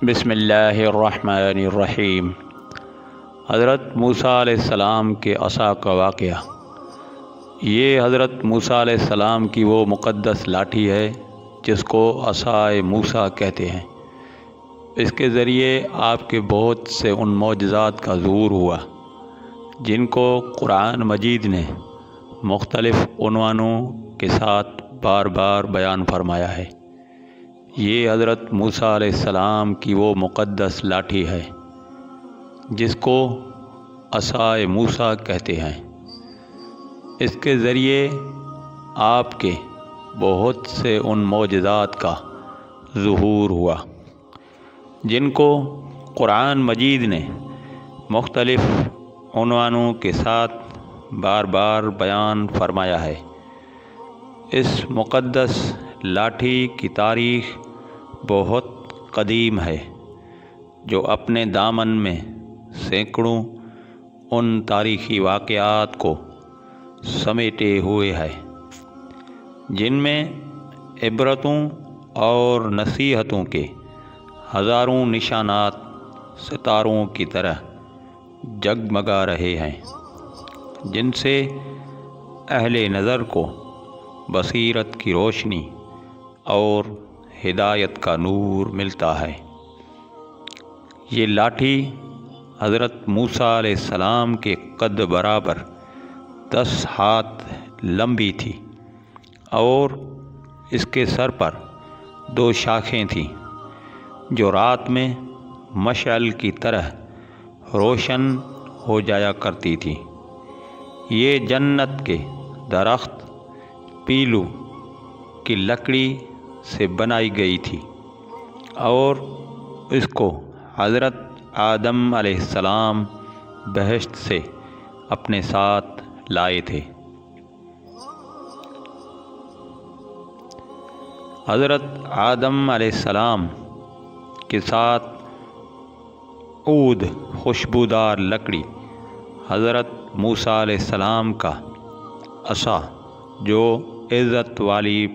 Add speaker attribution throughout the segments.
Speaker 1: بسم اللہ الرحمن الرحیم۔ حضرت موسیٰ علیہ السلام کے عصا کا واقعہ۔ یہ حضرت موسیٰ علیہ السلام کی وہ مقدس لاٹھی ہے جس کو عصائے موسیٰ کہتے ہیں۔ اس کے ذریعے آپ کے بہت سے ان معجزات کا ظہور ہوا جن کو قرآن مجید نے مختلف عنوانوں کے ساتھ بار بار بیان فرمایا ہے۔ یہ حضرت موسیٰ علیہ السلام کی وہ مقدس لاٹھی ہے جس کو عصائے موسیٰ کہتے ہیں۔ اس کے ذریعے آپ کے بہت سے ان معجزات کا ظہور ہوا جن کو قرآن مجید نے مختلف عنوانوں کے ساتھ بار بار بیان فرمایا ہے۔ اس مقدس لاٹھی کی تاریخ بہت قدیم ہے جو اپنے دامن میں سینکڑوں ان تاریخی واقعات کو سمیٹے ہوئے ہے جن میں عبرتوں اور نصیحتوں کے ہزاروں نشانات ستاروں کی طرح جگمگا رہے ہیں، جن سے اہل نظر کو بصیرت کی روشنی اور ہدایت کا نور ملتا ہے۔ یہ لاٹھی حضرت موسیٰ علیہ السلام کے قد برابر 10 ہاتھ لمبی تھی اور اس کے سر پر 2 شاخیں تھیں جو رات میں مشعل کی طرح روشن ہو جایا کرتی تھی۔ یہ جنت کے درخت پیلو کی لکڑی سے بنائی گئی تھی اور اس کو حضرت آدم علیہ السلام بہشت سے اپنے ساتھ لائے تھے۔ حضرت آدم علیہ السلام کے ساتھ عود خوشبودار لکڑی حضرت موسیٰ علیہ السلام کا عصا جو عزت والی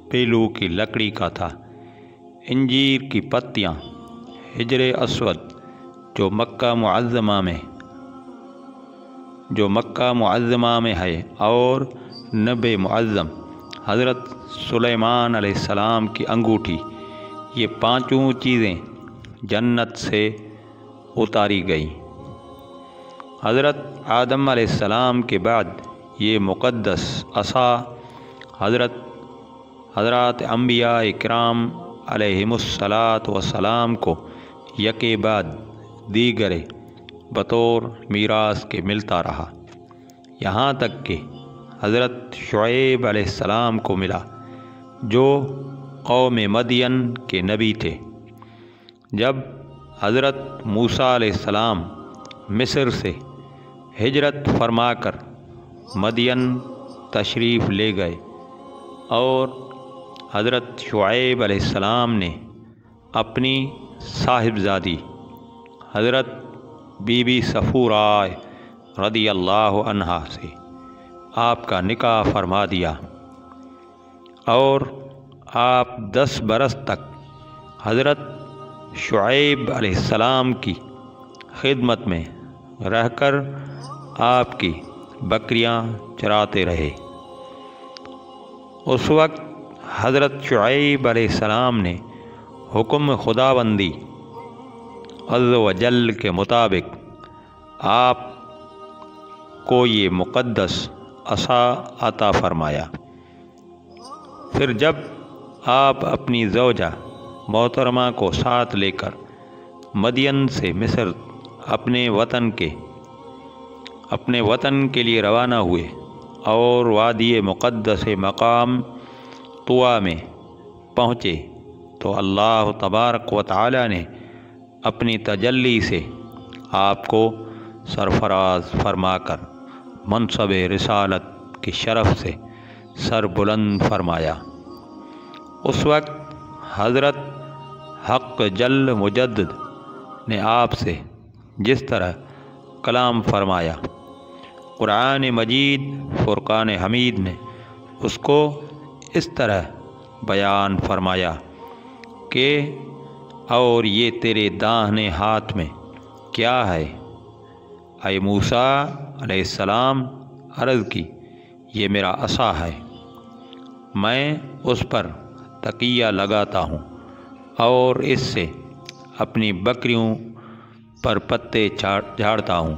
Speaker 1: پیلو کی لکڑی کا تھا، انجیر کی پتیاں، حجر اسود جو مکہ معظمہ میں ہے، اور نب معظم حضرت سلیمان علیہ السلام کی انگوٹھی، یہ 5 چیزیں جنت سے اتاری گئیں۔ حضرت آدم علیہ السلام کے بعد یہ مقدس عصا حضرات انبیاء کرام علیہم الصلاۃ والسلام کو یکے بعد دیگرے بطور میراث کے ملتا رہا، یہاں تک کہ حضرت شعیب علیہ السلام کو ملا جو قوم مدین کے نبی تھے۔ جب حضرت موسیٰ علیہ السلام مصر سے ہجرت فرما کر مدین تشریف لے گئے اور حضرت شعیب علیہ السلام نے اپنی صاحبزادی حضرت بی بی صفورہ رضی اللہ عنہا سے آپ کا نکاح فرما دیا اور آپ 10 برس تک حضرت شعیب علیہ السلام کی خدمت میں رہ کر آپ کی بکریاں چراتے رہے۔ اس وقت حضرت شعیب علیہ السلام نے حکم خداوندی عز و جل کے مطابق آپ کو یہ مقدس عصا عطا فرمایا۔ پھر جب آپ اپنی زوجہ محترمہ کو ساتھ لے کر مدین سے مصر اپنے وطن کے لیے روانہ ہوئے اور وادی مقدس مقام طوا میں پہنچے تو اللہ تبارک و تعالی نے اپنی تجلی سے آپ کو سرفراز فرما کر منصب رسالت کی شرف سے سر بلند فرمایا۔ اس وقت حضرت حق جل مجدد نے آپ سے جس طرح کلام فرمایا، قرآن مجید فرقان حمید نے اس کو اس طرح بیان فرمایا کہ اور یہ تیرے داہنے ہاتھ میں کیا ہے؟ اے موسیٰ علیہ السلام عرض کی، یہ میرا عصا ہے، میں اس پر تکیہ لگاتا ہوں اور اس سے اپنی بکریوں پر پتے جھاڑتا ہوں،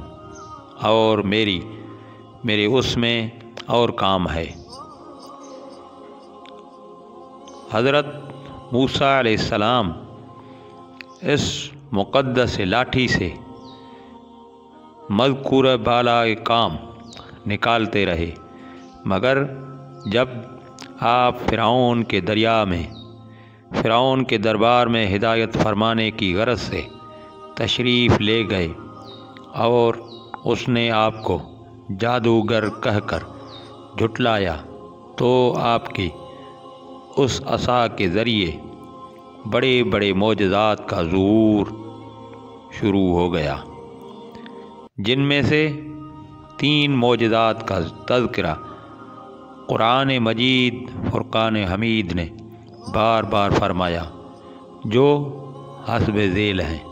Speaker 1: اور میرے اس میں اور کام ہے۔ حضرت موسیٰ علیہ السلام اس مقدس لاٹھی سے مذکورہ بالا کام نکالتے رہے، مگر جب آپ فرعون کے دربار میں ہدایت فرمانے کی غرض سے تشریف لے گئے اور اس نے آپ کو جادوگر کہہ کر جھٹلایا، تو آپ کی اس عصا کے ذریعے بڑے بڑے معجزات کا ظہور شروع ہو گیا، جن میں سے 3 معجزات کا تذکرہ قرآن مجید فرقان حمید نے بار بار فرمایا، جو حسب ذیل ہیں۔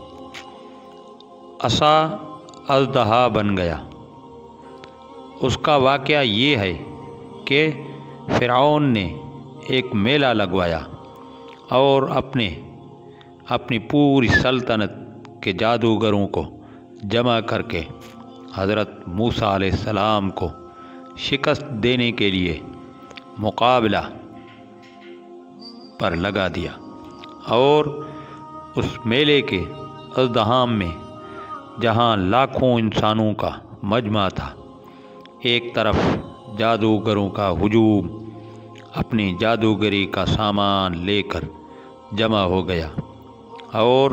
Speaker 1: عصا اژدہا بن گیا۔ اس کا واقعہ یہ ہے کہ فرعون نے ایک میلہ لگوایا اور اپنی پوری سلطنت کے جادوگروں کو جمع کر کے حضرت موسیٰ علیہ السلام کو شکست دینے کے لیے مقابلہ پر لگا دیا، اور اس میلے کے ازدحام میں جہاں لاکھوں انسانوں کا مجمع تھا، ایک طرف جادوگروں کا ہجوم اپنی جادوگری کا سامان لے کر جمع ہو گیا، اور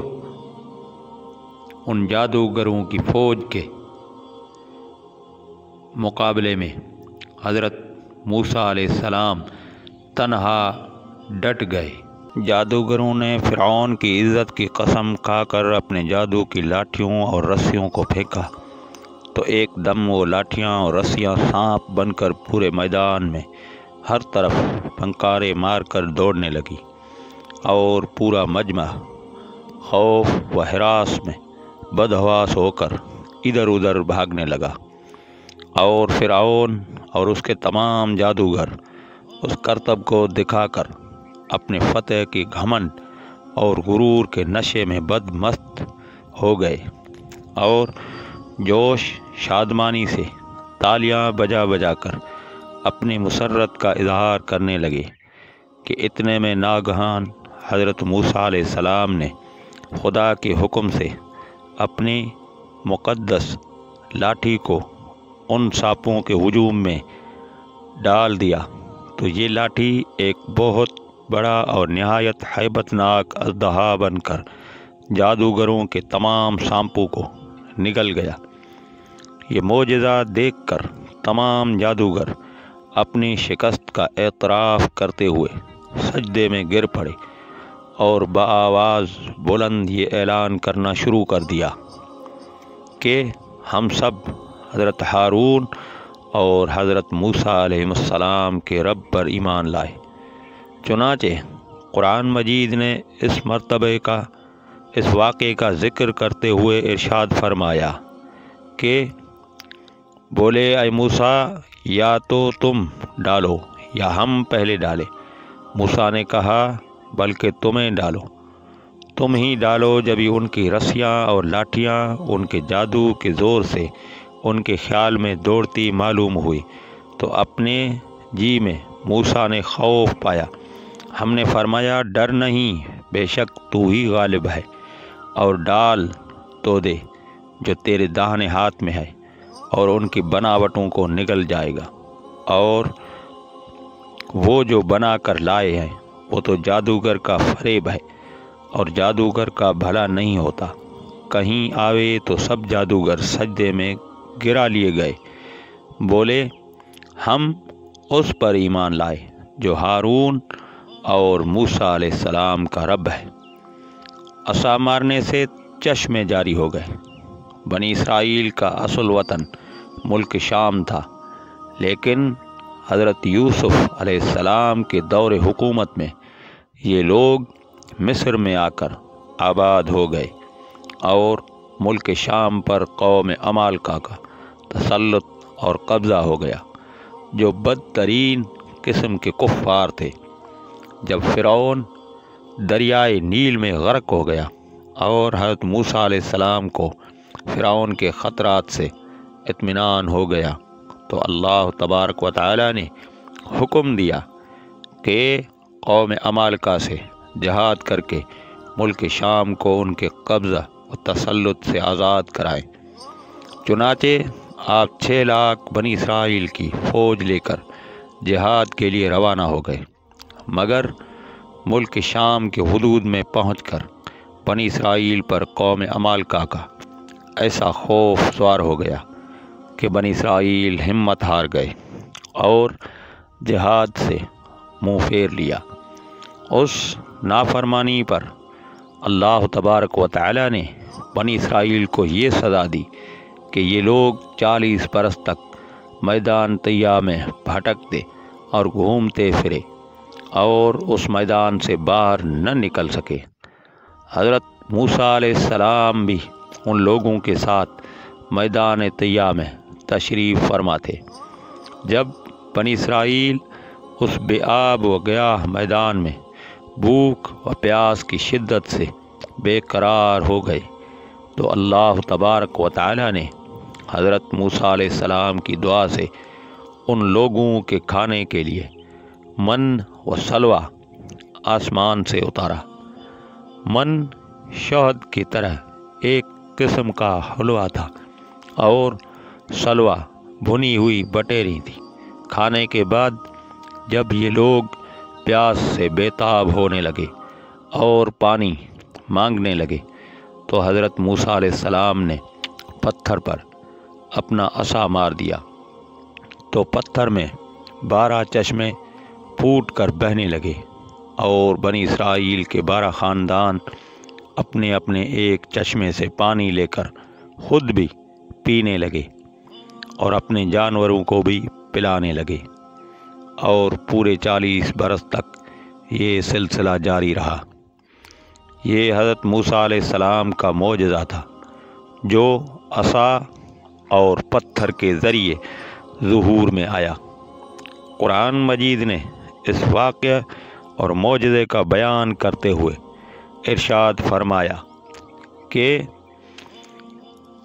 Speaker 1: ان جادوگروں کی فوج کے مقابلے میں حضرت موسیٰ علیہ السلام تنہا ڈٹ گئے۔ جادوگروں نے فرعون کی عزت کی قسم کھا کر اپنے جادو کی لاٹھیوں اور رسیوں کو پھینکا، تو ایک دم وہ لاٹھیاں اور رسیاں سانپ بن کر پورے میدان میں ہر طرف پھنکارے مار کر دوڑنے لگی، اور پورا مجمع خوف و ہراس میں بدحواس ہو کر ادھر ادھر بھاگنے لگا، اور فرعون اور اس کے تمام جادوگر اس کرتب کو دکھا کر اپنے فتح کی گھمنڈ اور غرور کے نشے میں بد مست ہو گئے، اور جوش شادمانی سے تالیاں بجا بجا کر اپنی مسرت کا اظہار کرنے لگے کہ اتنے میں ناگہان حضرت موسیٰ علیہ السلام نے خدا کے حکم سے اپنی مقدس لاٹھی کو ان سانپوں کے ہجوم میں ڈال دیا، تو یہ لاٹھی ایک بہت بڑا اور نہایت ہیبت ناک اژدہا بن کر جادوگروں کے تمام سانپوں کو نگل گیا۔ یہ معجزہ دیکھ کر تمام جادوگر اپنی شکست کا اعتراف کرتے ہوئے سجدے میں گر پڑے، اور بآواز بلند یہ اعلان کرنا شروع کر دیا کہ ہم سب حضرت ہارون اور حضرت موسیٰ علیہ السلام کے رب پر ایمان لائے۔ چنانچہ قرآن مجید نے اس واقعے کا ذکر کرتے ہوئے ارشاد فرمایا کہ بولے اے موسیٰ، یا تو تم ڈالو یا ہم پہلے ڈالے۔ موسیٰ نے کہا بلکہ تمہیں ڈالو، تم ہی ڈالو۔ جبھی ان کی رسیاں اور لاٹھیاں ان کے جادو کے زور سے ان کے خیال میں دوڑتی معلوم ہوئی، تو اپنے جی میں موسیٰ نے خوف پایا۔ ہم نے فرمایا ڈر نہیں، بے شک تو ہی غالب ہے، اور ڈال تو دے جو تیرے داہنے ہاتھ میں ہے، اور ان کی بناوٹوں کو نگل جائے گا، اور وہ جو بنا کر لائے ہیں وہ تو جادوگر کا فریب ہے، اور جادوگر کا بھلا نہیں ہوتا۔ کہیں آوے تو سب جادوگر سجدے میں گرا لیے گئے، بولے ہم اس پر ایمان لائے جو ہارون اور موسیٰ علیہ السلام کا رب ہے۔ عصا مارنے سے چشمے جاری ہو گئے۔ بنی اسرائیل کا اصل وطن ملک شام تھا، لیکن حضرت یوسف علیہ السلام کے دور حکومت میں یہ لوگ مصر میں آ کر آباد ہو گئے اور ملک شام پر قوم عمالقہ کا تسلط اور قبضہ ہو گیا، جو بدترین قسم کے کفار تھے۔ جب فرعون دریائے نیل میں غرق ہو گیا اور حضرت موسیٰ علیہ السلام کو فرعون کے خطرات سے اطمینان ہو گیا تو اللہ تبارک و تعالی نے حکم دیا کہ قوم عمالقہ سے جہاد کر کے ملک شام کو ان کے قبضہ و تسلط سے آزاد کرائیں۔ چنانچہ آپ 6 لاکھ بنی اسرائیل کی فوج لے کر جہاد کے لیے روانہ ہو گئے، مگر ملک شام کے حدود میں پہنچ کر بنی اسرائیل پر قوم عمالقہ کا ایسا خوف سوار ہو گیا کہ بنی اسرائیل ہمت ہار گئے اور جہاد سے منہ پھیر لیا۔ اس نافرمانی پر اللہ تبارک و تعالی نے بنی اسرائیل کو یہ سزا دی کہ یہ لوگ 40 برس تک میدان طیہ میں بھٹکتے اور گھومتے پھرے اور اس میدان سے باہر نہ نکل سکے۔ حضرت موسیٰ علیہ السلام بھی ان لوگوں کے ساتھ میدان طیہ میں تشریف فرما تھے۔ جب بنی اسرائیل اس بے آب و گیاہ میدان میں بھوک و پیاس کی شدت سے بے قرار ہو گئے تو اللہ تبارک و تعالی نے حضرت موسیٰ علیہ السلام کی دعا سے ان لوگوں کے کھانے کے لیے من و سلوہ آسمان سے اتارا۔ من شہد کی طرح ایک قسم کا حلوہ تھا اور سلوہ بھنی ہوئی بٹیری تھی۔ کھانے کے بعد جب یہ لوگ پیاس سے بےتاب ہونے لگے اور پانی مانگنے لگے تو حضرت موسیٰ علیہ السلام نے پتھر پر اپنا عصا مار دیا تو پتھر میں 12 چشمے پھوٹ کر بہنے لگے اور بنی اسرائیل کے 12 خاندان اپنے اپنے ایک چشمے سے پانی لے کر خود بھی پینے لگے اور اپنے جانوروں کو بھی پلانے لگے، اور پورے 40 برس تک یہ سلسلہ جاری رہا۔ یہ حضرت موسیٰ علیہ السلام کا معجزہ تھا جو عصا اور پتھر کے ذریعے ظہور میں آیا۔ قرآن مجید نے اس واقعہ اور معجزے کا بیان کرتے ہوئے ارشاد فرمایا کہ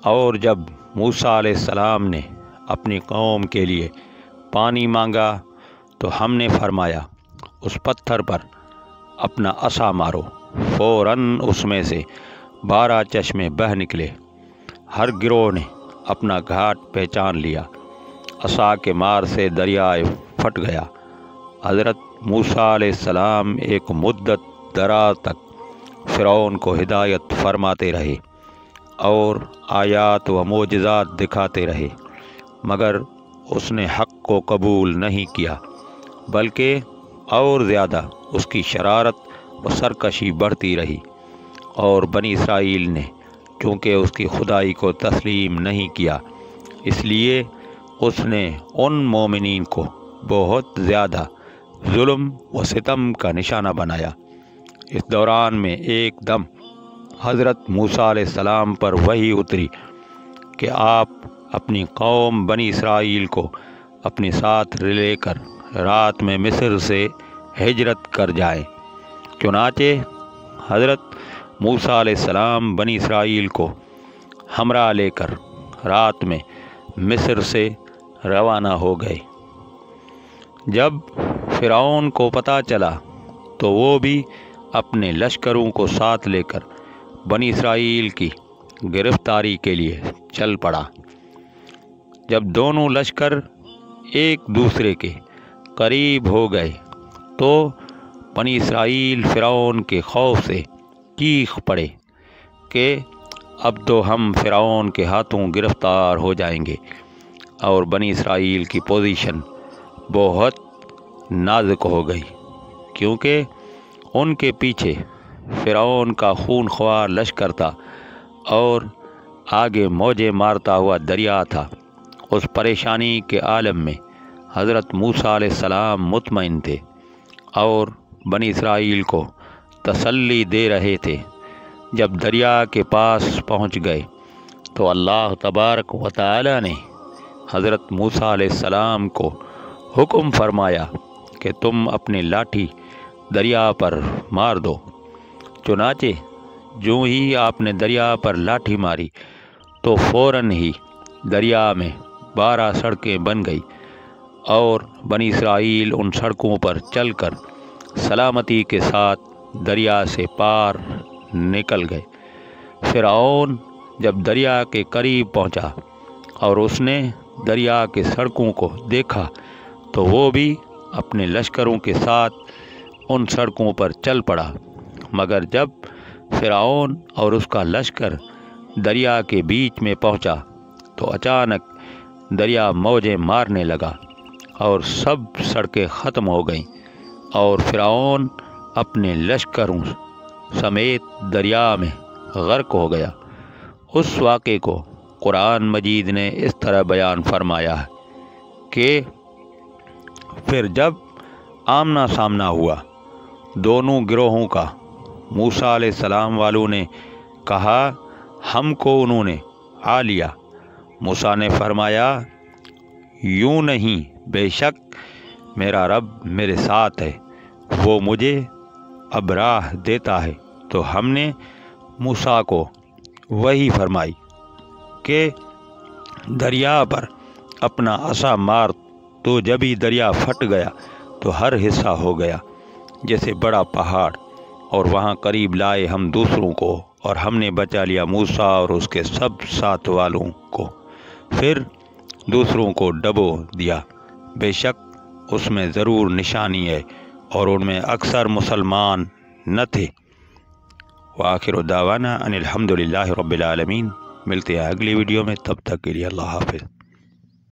Speaker 1: اور جب موسیٰ علیہ السلام نے اپنی قوم کے لیے پانی مانگا تو ہم نے فرمایا اس پتھر پر اپنا عصا مارو، فوراً اس میں سے 12 چشمے بہہ نکلے۔ ہر گروہ نے اپنا گھاٹ پہچان لیا، عصا کے مار سے دریائے پھٹ گیا۔ حضرت موسیٰ علیہ السلام ایک مدت دراز تک فرعون کو ہدایت فرماتے رہے اور آیات و معجزات دکھاتے رہے، مگر اس نے حق کو قبول نہیں کیا، بلکہ اور زیادہ اس کی شرارت و سرکشی بڑھتی رہی، اور بنی اسرائیل نے چونکہ اس کی خدائی کو تسلیم نہیں کیا، اس لیے اس نے ان مومنین کو بہت زیادہ ظلم و ستم کا نشانہ بنایا۔ اس دوران میں ایک دم حضرت موسیٰ علیہ السلام پر وحی اتری کہ آپ اپنی قوم بنی اسرائیل کو اپنے ساتھ لے کر رات میں مصر سے ہجرت کر جائیں۔ چنانچہ حضرت موسیٰ علیہ السلام بنی اسرائیل کو ہمراہ لے کر رات میں مصر سے روانہ ہو گئے۔ جب فرعون کو پتہ چلا تو وہ بھی اپنے لشکروں کو ساتھ لے کر بنی اسرائیل کی گرفتاری کے لیے چل پڑا۔ جب دونوں لشکر ایک دوسرے کے قریب ہو گئے تو بنی اسرائیل فرعون کے خوف سے چیخ پڑے کہ اب تو ہم فرعون کے ہاتھوں گرفتار ہو جائیں گے، اور بنی اسرائیل کی پوزیشن بہت نازک ہو گئی، کیونکہ ان کے پیچھے فرعون کا خون خوار لشکر تھا اور آگے موجیں مارتا ہوا دریا تھا۔ اس پریشانی کے عالم میں حضرت موسیٰ علیہ السلام مطمئن تھے اور بنی اسرائیل کو تسلی دے رہے تھے جب دریا کے پاس پہنچ گئے تو اللہ تبارک و تعالی نے حضرت موسیٰ علیہ السلام کو حکم فرمایا کہ تم اپنی لاٹھی دریا پر مار دو۔ چنانچہ جو ہی آپ نے دریا پر لاٹھی ماری تو فوراً ہی دریا میں 12 سڑکیں بن گئی اور بنی اسرائیل ان سڑکوں پر چل کر سلامتی کے ساتھ دریا سے پار نکل گئے۔ فرعون جب دریا کے قریب پہنچا اور اس نے دریا کے سڑکوں کو دیکھا تو وہ بھی اپنے لشکروں کے ساتھ ان سڑکوں پر چل پڑا، مگر جب فرعون اور اس کا لشکر دریا کے بیچ میں پہنچا تو اچانک دریا موجیں مارنے لگا اور سب سڑکیں ختم ہو گئیں اور فرعون اپنے لشکروں سمیت دریا میں غرق ہو گیا۔ اس واقعے کو قرآن مجید نے اس طرح بیان فرمایا ہے کہ پھر جب آمنا سامنا ہوا دونوں گروہوں کا، موسیٰ علیہ السلام والوں نے کہا ہم کو انہوں نے آ لیا۔ موسیٰ نے فرمایا یوں نہیں، بے شک میرا رب میرے ساتھ ہے، وہ مجھے اب راہ دیتا ہے۔ تو ہم نے موسیٰ کو وہی فرمائی کہ دریا پر اپنا عصا مار، تو جب ہی دریا پھٹ گیا تو ہر حصہ ہو گیا جیسے بڑا پہاڑ، اور وہاں قریب لائے ہم دوسروں کو، اور ہم نے بچا لیا موسیٰ اور اس کے سب ساتھ والوں کو، پھر دوسروں کو ڈبو دیا۔ بے شک اس میں ضرور نشانی ہے اور ان میں اکثر مسلمان نہ تھے۔ وآخر دعوانا ان الحمدللہ رب العالمین۔ ملتے ہیں اگلی ویڈیو میں، تب تک کے لیے اللہ حافظ۔